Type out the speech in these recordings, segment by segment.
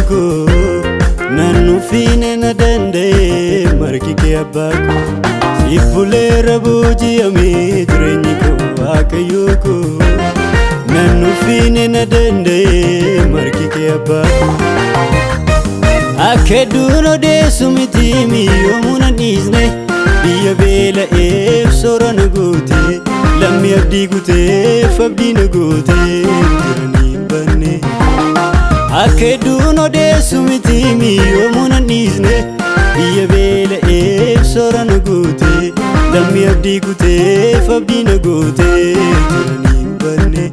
akayyuko nannufine na danda'e margi kee abbaako siif buleera booji'ame jireenyi koo akayyuko nannufine na danda'e margi kee abbaako akkeduun odeessu miti miyyoomuun dhiisne biyya beela'eef soora na goote lammii abdii guuteef abdii na goote jiranii hin banne akkeduun odeessu miti miyyoomuun dhiisne biyya beela'eef soora na goote lammii abdii guuteef abdii na goote jiranii hin banne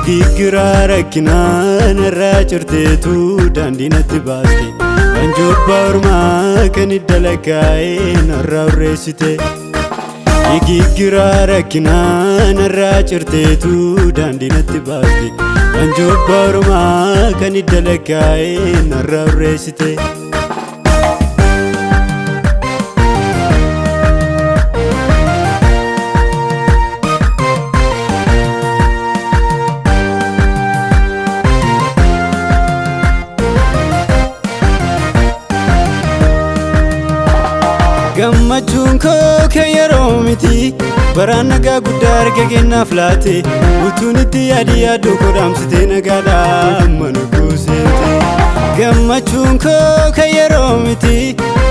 Gigiraa rakkinaa narraa cirteetu daandii natti baaste Anjoobbaa ormaa kan idda lakkaa'ee narraa urreessite Gigiraa rakkinaa narraa cirteetu daandii natti baaste Anjoobbaa ormaa kan idda lakkaa'ee narraa urreessite Gammachuun koo kan yeroo miti baraan nagaa guddaa arga kennaaf laate utuun itti yaaduu koo dhaamsitee nagaadhaan mana koo seente Gammachuun koo kan yeroo miti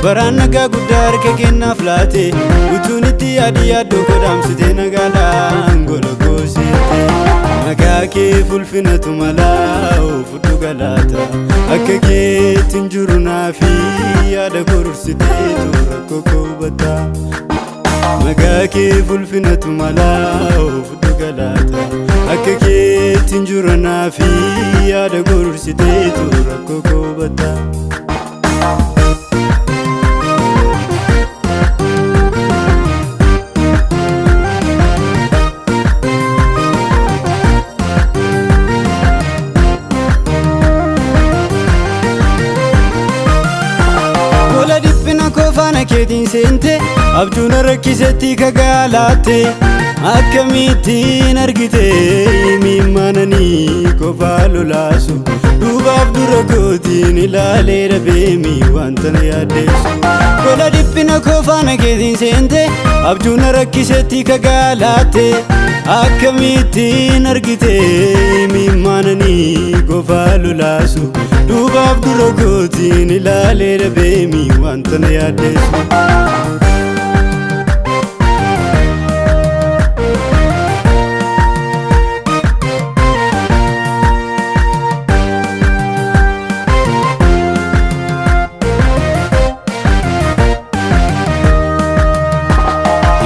baraan nagaa guddaa arga kennaaf laate utuun itti yaaduu koo dhaamsitee nagaadhaan gola koo seente Nagaa kee fulfinatu malaa fudhu galaata akka keetti hin jiru naafi yaada korursiteetu rakkoo koo hubata Nagaa kee fulfinatu malaa fudhu galaata akka keetti hin jiru naafi yaada korursiteetu rakkoo koo hubata Kofaana keetiin seente abjuun rakkisetti kagaalaate akkamittiin argite miimmananii kofaa lolaasu duubaaf dura kootiin ilaalee dhabeemi wanta na yaaddeessu Gola dhiphina kofaana keetiin seente abjuun rakkisetti kagaalaate akkamittiin argite miimmananii kofaa lolaasu duubaaf dura kootiin ilaalee dhabeemi wanta na yaaddeessu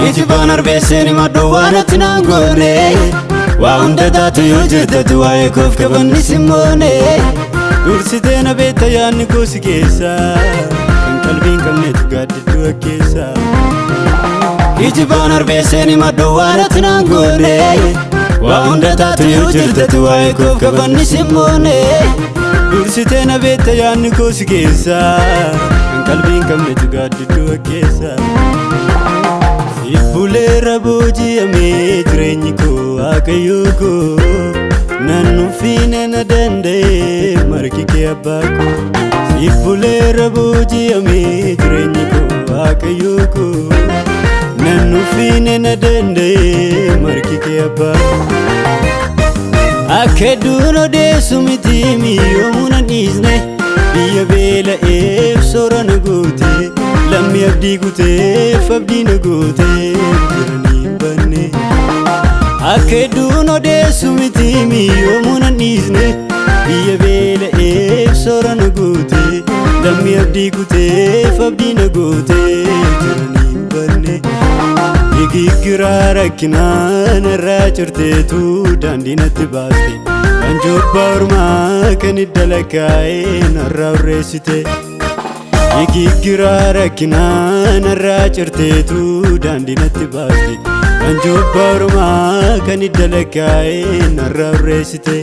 Ijibaan arbeesseen maddoo waan ati naan goone waa hunda taatu yoo jirtetti waa'ee koof qabanni simmoone Dursitee na beekta yaadni koo si keessa kan qalbiin qabneetu gaaddiddu akkeessa Ijibaan arbeesseen maddoo waan ati naan goone waa hunda taatu yoo jirtetti waa'ee koof qabanni simmoone Dursitee na beekta yaadni koo si keessa kan qalbiin qabneetu gaaddiddu akkeessa Siif buleera booji'ame jireenyi koo akayyuko nannufine na danda'e margi kee abbaako siif buleera booji'ame jireenyi koo akayyuko nannufine na danda'e margi kee abbaako Akkeduun odeessu miti miyyoomuun dhiisne biyya beela'eef soora na goote lammii abdii guuteef abdii na goote jiranii hin banne Akkeduun odeessu miti miyyoomuun dhiisne biyya beela'eef soora na goote lammii abdii guuteef abdii na goote jiranii hin banne Gigiraa rakkinaa narraa cirteetu daandii natti baaste Anjoobbaa ormaa kan idda lakkaa'ee narraa urreessite Gigiraa rakkinaa narraa cirteetu daandii natti baaste Anjoobbaa ormaa kan idda lakkaa'ee narraa urreessite